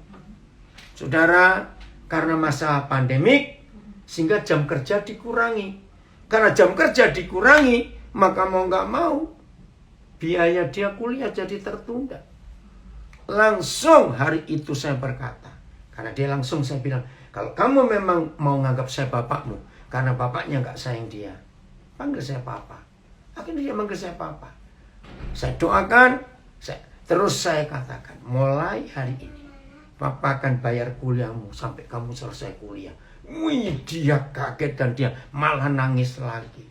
Saudara, karena masa pandemik, sehingga jam kerja dikurangi. Karena jam kerja dikurangi, maka mau gak mau, biaya dia kuliah jadi tertunda. Langsung hari itu saya berkata, karena dia langsung saya bilang, kalau kamu memang mau nganggap saya bapakmu, karena bapaknya gak sayang dia, panggil saya papa. Akhirnya dia manggil saya papa. Saya doakan, terus saya katakan, mulai hari ini, papa akan bayar kuliahmu sampai kamu selesai kuliah. Wih, dia kaget dan dia malah nangis lagi.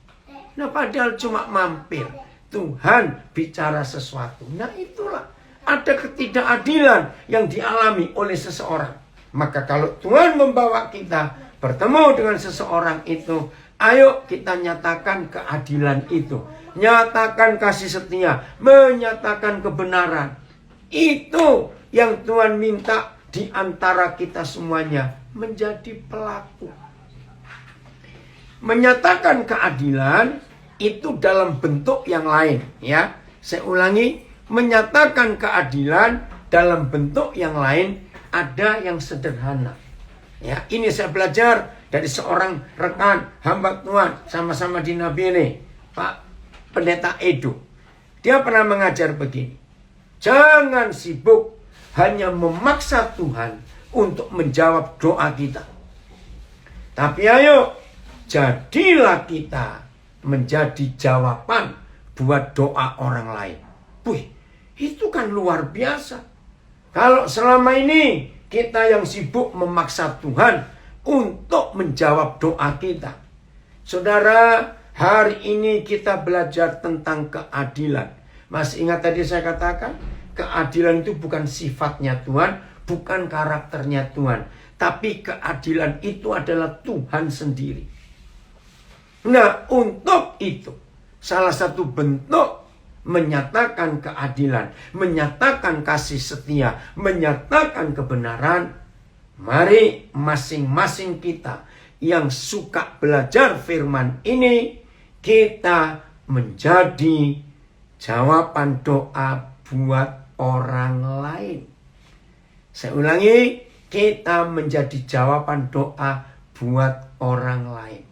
Nah, padahal cuma mampir. Tuhan bicara sesuatu. Nah, itulah ada ketidakadilan yang dialami oleh seseorang. Maka kalau Tuhan membawa kita bertemu dengan seseorang itu, ayo kita nyatakan keadilan itu. Nyatakan kasih setia, menyatakan kebenaran. Itu yang Tuhan minta di antara kita semuanya, menjadi pelaku. Menyatakan keadilan itu dalam bentuk yang lain, ya. Saya ulangi, menyatakan keadilan dalam bentuk yang lain ada yang sederhana. Ya, ini saya belajar dari seorang rekan hamba Tuhan sama-sama di Nabi ini, Pak Pendeta Edo. Dia pernah mengajar begini. Jangan sibuk hanya memaksa Tuhan untuk menjawab doa kita. Tapi ayo, jadilah kita menjadi jawaban buat doa orang lain. Wih, itu kan luar biasa. Kalau selama ini kita yang sibuk memaksa Tuhan untuk menjawab doa kita. Saudara, hari ini kita belajar tentang keadilan. Masih ingat tadi saya katakan, keadilan itu bukan sifatnya Tuhan, bukan karakternya Tuhan. Tapi keadilan itu adalah Tuhan sendiri. Nah, untuk itu, salah satu bentuk menyatakan keadilan, menyatakan kasih setia, menyatakan kebenaran, mari masing-masing kita yang suka belajar firman ini, kita menjadi jawaban doa buat orang lain. Saya ulangi, kita menjadi jawaban doa buat orang lain.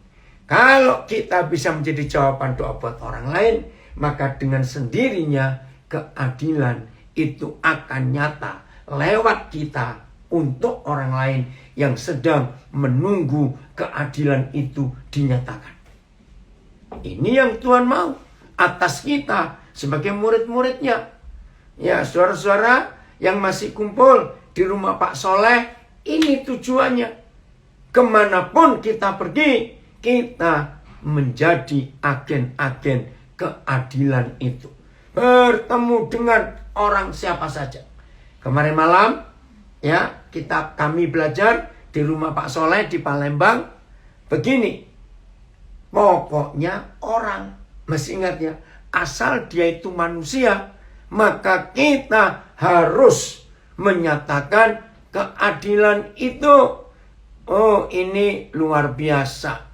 Kalau kita bisa menjadi jawaban doa buat orang lain, maka dengan sendirinya keadilan itu akan nyata lewat kita untuk orang lain yang sedang menunggu keadilan itu dinyatakan. Ini yang Tuhan mau atas kita sebagai murid-muridnya. Ya, saudara-saudara yang masih kumpul di rumah Pak Soleh, ini tujuannya. Kemanapun kita pergi, kita menjadi agen-agen keadilan itu. Bertemu dengan orang siapa saja. Kemarin malam ya kami belajar di rumah Pak Soleh di Palembang. Begini, pokoknya orang, masih ingat ya, asal dia itu manusia, maka kita harus menyatakan keadilan itu. Oh, ini luar biasa.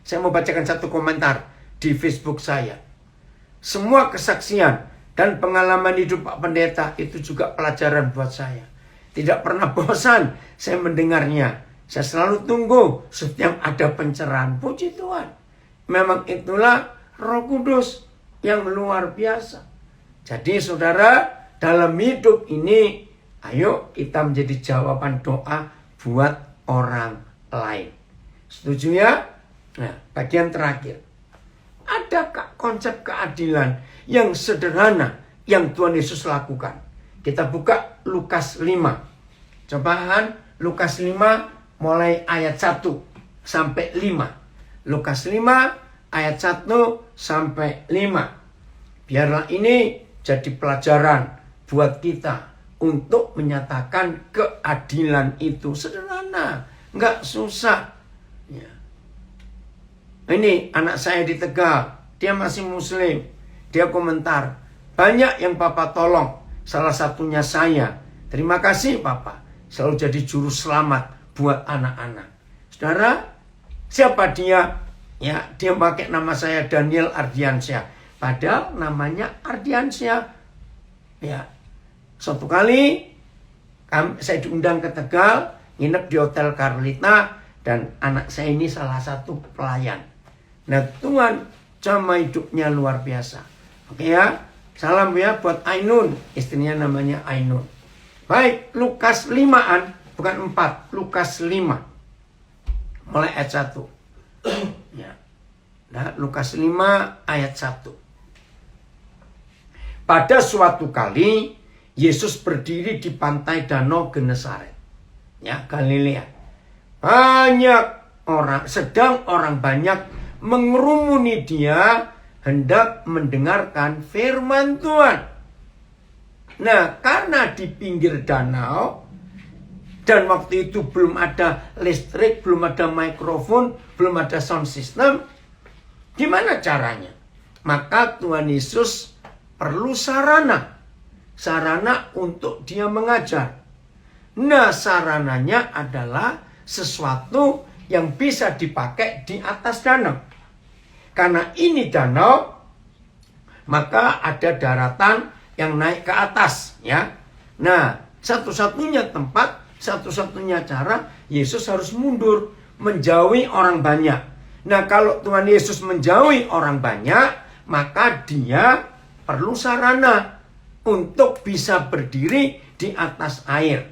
Saya mau bacakan satu komentar di Facebook saya. Semua kesaksian dan pengalaman hidup Pak Pendeta itu juga pelajaran buat saya. Tidak pernah bosan saya mendengarnya. Saya selalu tunggu setiap ada pencerahan. Puji Tuhan. Memang itulah Roh Kudus yang luar biasa. Jadi saudara, dalam hidup ini, ayo kita menjadi jawaban doa buat orang lain. Setuju ya? Nah, bagian terakhir. Adakah konsep keadilan yang sederhana yang Tuhan Yesus lakukan? Kita buka Lukas 5. Cobaan Lukas 5 mulai ayat 1 sampai 5. Lukas 5 ayat 1 sampai 5. Biarlah ini jadi pelajaran buat kita untuk menyatakan keadilan itu sederhana, nggak susah. Ya. Ini anak saya di Tegal, dia masih muslim. Dia komentar, banyak yang Papa tolong, salah satunya saya. Terima kasih Papa, selalu jadi juru selamat buat anak-anak. Saudara, siapa dia? Ya, dia pakai nama saya Daniel Ardiansyah. Padahal namanya Ardiansyah. Ya, suatu kali saya diundang ke Tegal, nginep di Hotel Carlita, dan anak saya ini salah satu pelayan. Nah, Tuhan sama hidupnya luar biasa. Oke ya, salam ya buat Ainun, istrinya namanya Ainun. Baik, Lukas 5-an, bukan 4, Lukas 5. Mulai ayat 1. Ya. Nah, Lukas 5 ayat 1. Pada suatu kali, Yesus berdiri di pantai Danau Genesaret. Ya, Galilea. Sedang orang banyak mengerumuni dia hendak mendengarkan firman Tuhan. Nah, karena di pinggir danau dan waktu itu belum ada listrik, belum ada mikrofon, belum ada sound system, gimana caranya? Maka Tuhan Yesus perlu sarana untuk dia mengajar. Nah, sarananya adalah sesuatu yang bisa dipakai di atas danau. Karena ini danau, maka ada daratan yang naik ke atas, ya. Nah, satu-satunya tempat, satu-satunya cara, Yesus harus mundur, menjauhi orang banyak. Nah, kalau Tuhan Yesus menjauhi orang banyak, maka dia perlu sarana untuk bisa berdiri di atas air.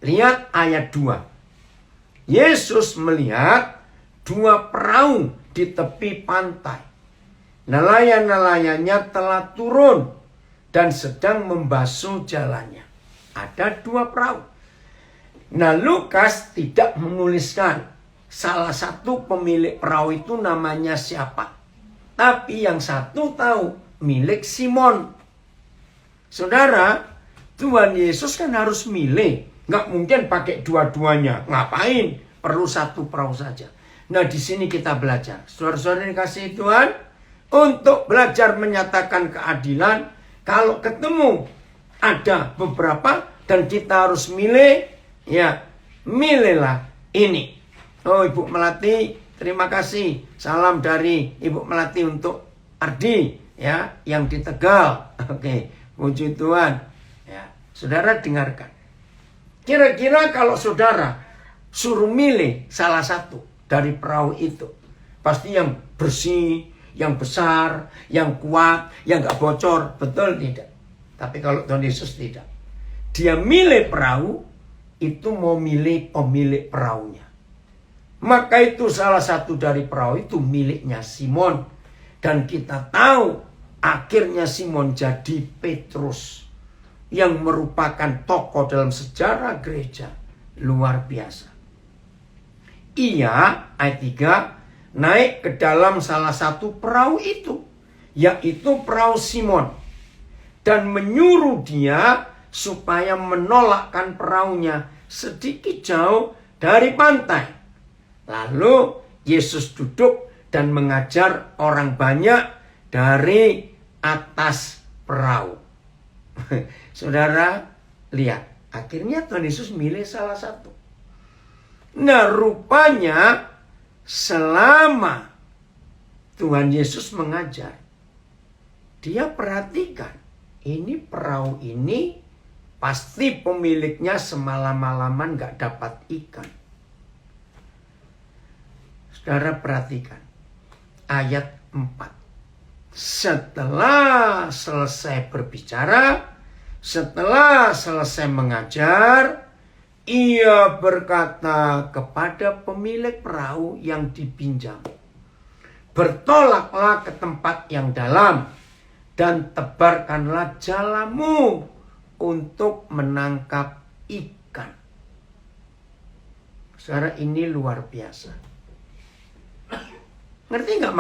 Lihat ayat 2. Yesus melihat 2 perahu di tepi pantai. Nelayan-nelayannya telah turun dan sedang membasuh jalannya. Ada 2 perahu. Nah, Lukas tidak menuliskan salah satu pemilik perahu itu namanya siapa. Tapi yang satu tahu, milik Simon. Saudara, Tuhan Yesus kan harus milih. Nggak mungkin pakai dua-duanya. Ngapain? Perlu 1 perahu saja. Nah, di sini kita belajar. Saudara-saudara dikasihi Tuhan, untuk belajar menyatakan keadilan, kalau ketemu ada beberapa dan kita harus milih, ya milihlah ini. Oh, Ibu Melati, terima kasih. Salam dari Ibu Melati untuk Ardi, ya, yang di Tegal. Oke, puji Tuhan. Ya, saudara dengarkan. Kira-kira kalau saudara suruh milih salah satu dari perahu itu, pasti yang bersih, yang besar, yang kuat, yang gak bocor, betul tidak? Tapi kalau Tuhan Yesus tidak. Dia milih perahu, itu mau milih pemilik perahunya. Maka itu salah satu dari perahu itu miliknya Simon. Dan kita tahu akhirnya Simon jadi Petrus, yang merupakan tokoh dalam sejarah gereja luar biasa. Ia, ayat 3, naik ke dalam salah satu perahu itu, yaitu perahu Simon, dan menyuruh dia supaya menolakkan perahunya sedikit jauh dari pantai. Lalu Yesus duduk dan mengajar orang banyak dari atas perahu. Saudara, lihat. Akhirnya Tuhan Yesus milih salah satu. Nah, rupanya selama Tuhan Yesus mengajar, dia perhatikan. Ini perahu ini pasti pemiliknya semalam-malaman gak dapat ikan. Saudara perhatikan. Ayat 4. Setelah selesai berbicara, setelah selesai mengajar, ia berkata kepada pemilik perahu yang dipinjam, bertolaklah ke tempat yang dalam dan tebarkanlah jalamu untuk menangkap ikan. Saudara, ini luar biasa. Ngerti nggak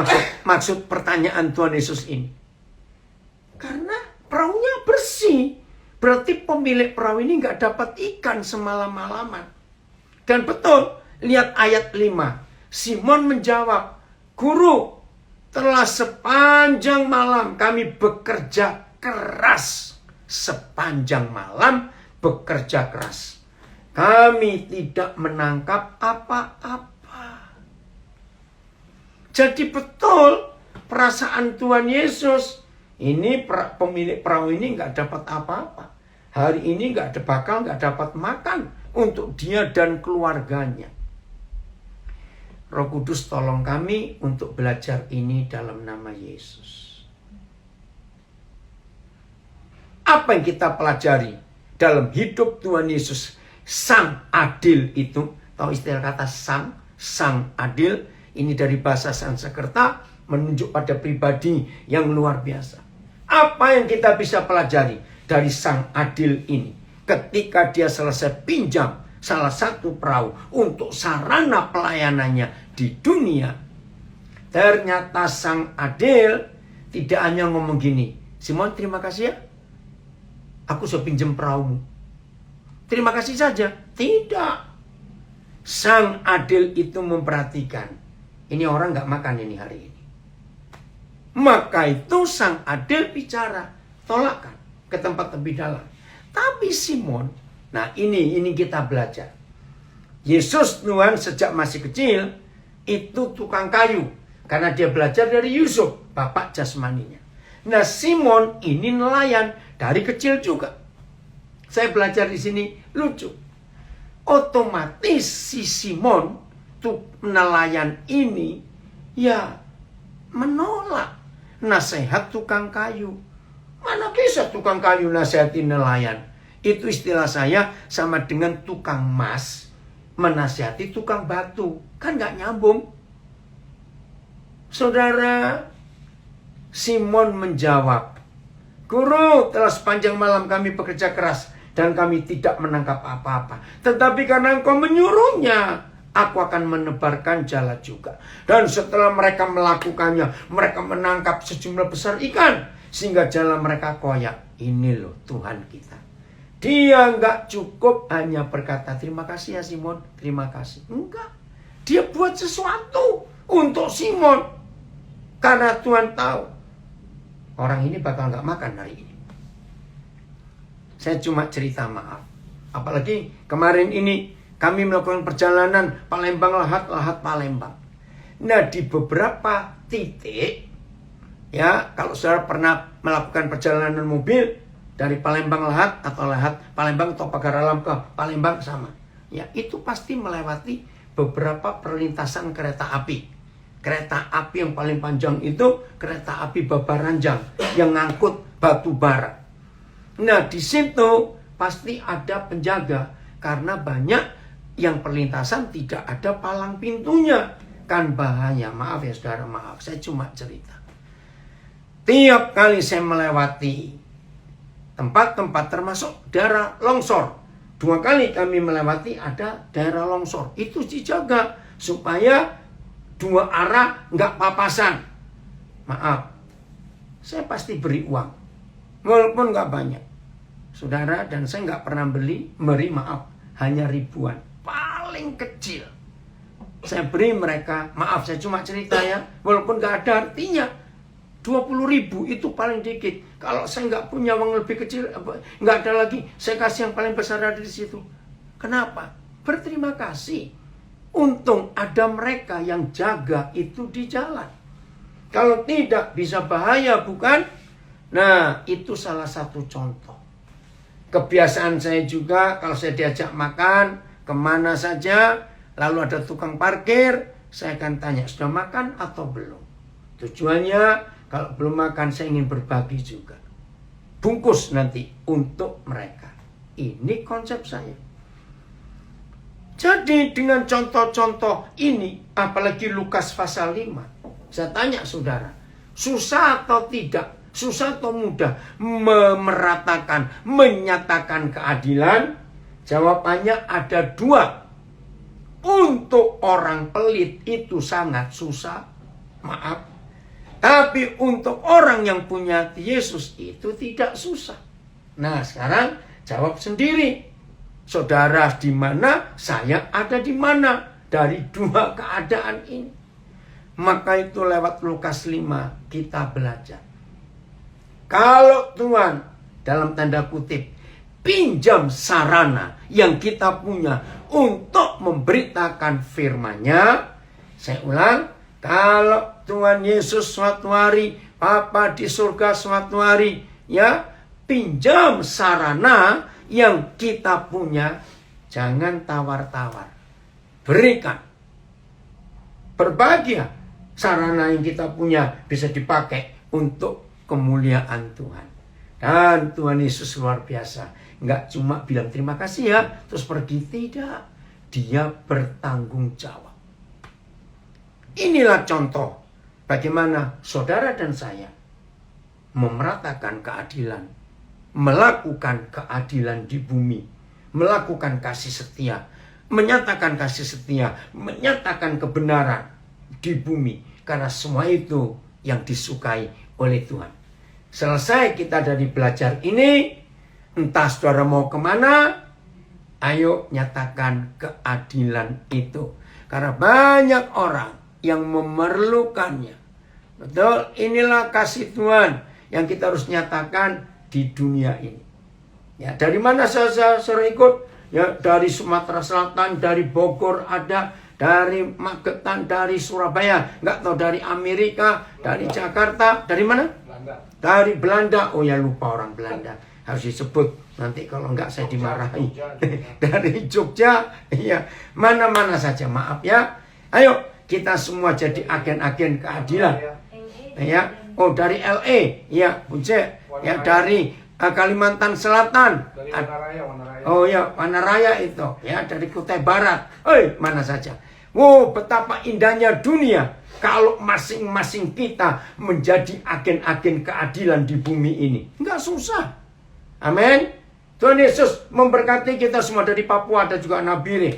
maksud pertanyaan Tuhan Yesus ini? Karena perahunya bersih. Berarti pemilik perahu ini nggak dapat ikan semalam-malaman. Dan betul, lihat ayat 5. Simon menjawab, Guru, telah sepanjang malam kami bekerja keras. Sepanjang malam bekerja keras. Kami tidak menangkap apa-apa. Jadi betul perasaan Tuhan Yesus. Ini pemilik perahu ini nggak dapat apa-apa. Hari ini nggak dapat makan untuk dia dan keluarganya. Roh Kudus tolong kami untuk belajar ini dalam nama Yesus. Apa yang kita pelajari dalam hidup Tuhan Yesus, Sang Adil itu? Tahu istilah kata Sang Adil? Ini dari bahasa Sanskerta menunjuk pada pribadi yang luar biasa. Apa yang kita bisa pelajari dari Sang Adil ini? Ketika dia selesai pinjam salah satu perahu untuk sarana pelayanannya di dunia, ternyata Sang Adil tidak hanya ngomong gini, Simon terima kasih ya, aku sudah pinjam perahumu. Terima kasih saja. Tidak. Sang Adil itu memperhatikan, ini orang gak makan ini hari ini. Maka itu Sang Adil bicara, tolakkan ke tempat lebih dalam. Tapi Simon, nah ini kita belajar. Yesus Tuhan sejak masih kecil itu tukang kayu. Karena dia belajar dari Yusuf, bapak jasmaninya. Nah Simon ini nelayan dari kecil juga. Saya belajar di sini lucu. Otomatis si Simon nelayan ini ya menolak nasihat tukang kayu. Mana bisa tukang kayu nasihatin nelayan? Itu istilah saya sama dengan tukang emas menasihati tukang batu. Kan gak nyambung. Saudara, Simon menjawab, Guru, telah sepanjang malam kami bekerja keras dan kami tidak menangkap apa-apa. Tetapi karena engkau menyuruhnya, aku akan menebarkan jala juga. Dan setelah mereka melakukannya, mereka menangkap sejumlah besar ikan. Sehingga jala mereka koyak. Ini loh Tuhan kita. Dia nggak cukup hanya berkata, terima kasih ya Simon, terima kasih. Enggak. Dia buat sesuatu untuk Simon. Karena Tuhan tahu, orang ini bakal nggak makan hari ini. Saya cuma cerita maaf. Apalagi kemarin ini, kami melakukan perjalanan Palembang-Lahat Palembang. Nah di beberapa titik, ya kalau saudara pernah melakukan perjalanan mobil dari Palembang-Lahat atau Lahat Palembang atau Pagar Alam ke Palembang sama. Ya itu pasti melewati beberapa perlintasan kereta api. Kereta api yang paling panjang itu kereta api Babaranjang yang ngangkut batu bara. Nah di situ pasti ada penjaga karena banyak yang perlintasan tidak ada palang pintunya. Kan bahaya. Maaf ya saudara, maaf. Saya cuma cerita. Tiap kali saya melewati tempat-tempat termasuk daerah longsor. 2 kali kami melewati ada daerah longsor. Itu dijaga supaya 2 arah nggak papasan. Maaf. Saya pasti beri uang. Walaupun nggak banyak. saudara, dan saya nggak pernah beri maaf, hanya ribuan, paling kecil. Saya beri mereka, maaf saya cuma cerita ya, walaupun nggak ada artinya. 20.000 itu paling dikit. Kalau saya nggak punya uang lebih kecil, nggak ada lagi, saya kasih yang paling besar ada di situ. Kenapa? Berterima kasih. Untung ada mereka yang jaga itu di jalan. Kalau tidak bisa bahaya, bukan? Nah, itu salah satu contoh. Kebiasaan saya juga, kalau saya diajak makan, kemana saja, lalu ada tukang parkir, saya akan tanya, sudah makan atau belum? Tujuannya, kalau belum makan, saya ingin berbagi juga. Bungkus nanti untuk mereka. Ini konsep saya. Jadi dengan contoh-contoh ini, apalagi Lukas pasal 5, saya tanya saudara, susah atau tidak? Susah atau mudah memeratakan, menyatakan keadilan? Jawabannya ada 2. Untuk orang pelit itu sangat susah, maaf. Tapi untuk orang yang punya Yesus itu tidak susah. Nah, sekarang jawab sendiri. Saudara di mana, saya ada di mana dari 2 keadaan ini. Maka itu lewat Lukas 5 kita belajar. Kalau Tuhan dalam tanda kutip pinjam sarana yang kita punya untuk memberitakan firman-Nya. Saya ulang, kalau Tuhan Yesus suatu hari, Bapa di surga suatu hari, ya, pinjam sarana yang kita punya, jangan tawar-tawar. Berikan. Berbahagia. Sarana yang kita punya bisa dipakai untuk kemuliaan Tuhan. Dan Tuhan Yesus luar biasa. Nggak cuma bilang terima kasih ya, terus pergi. Tidak. Dia bertanggung jawab. Inilah contoh bagaimana saudara dan saya memeratakan keadilan, melakukan keadilan di bumi, melakukan kasih setia, menyatakan kasih setia, menyatakan kebenaran di bumi. Karena semua itu yang disukai oleh Tuhan. Selesai kita dari belajar ini, entah saudara mau kemana, ayo nyatakan keadilan itu. Karena banyak orang yang memerlukannya. Betul, inilah kasih Tuhan yang kita harus nyatakan di dunia ini. Ya, dari mana saya ikut? Ya, dari Sumatera Selatan, dari Bogor ada, dari Magetan, dari Surabaya, nggak tahu dari Amerika, dari Jakarta, dari mana? Belanda. Dari Belanda. Oh ya, lupa orang Belanda, harus disebut nanti kalau nggak saya dimarahi. Dari Jogja, iya, mana-mana saja, maaf ya. Ayo kita semua jadi agen-agen keadilan. Ya, oh dari LA, ya, Bunce, ya dari Kalimantan Selatan. Dari Wanaraya. Oh ya, Wanaraya itu, ya dari Kutai Barat. Mana saja. Wow, betapa indahnya dunia kalau masing-masing kita menjadi agen-agen keadilan di bumi ini. Enggak susah. Amin. Tuhan Yesus memberkati kita semua dari Papua, ada juga Nabire.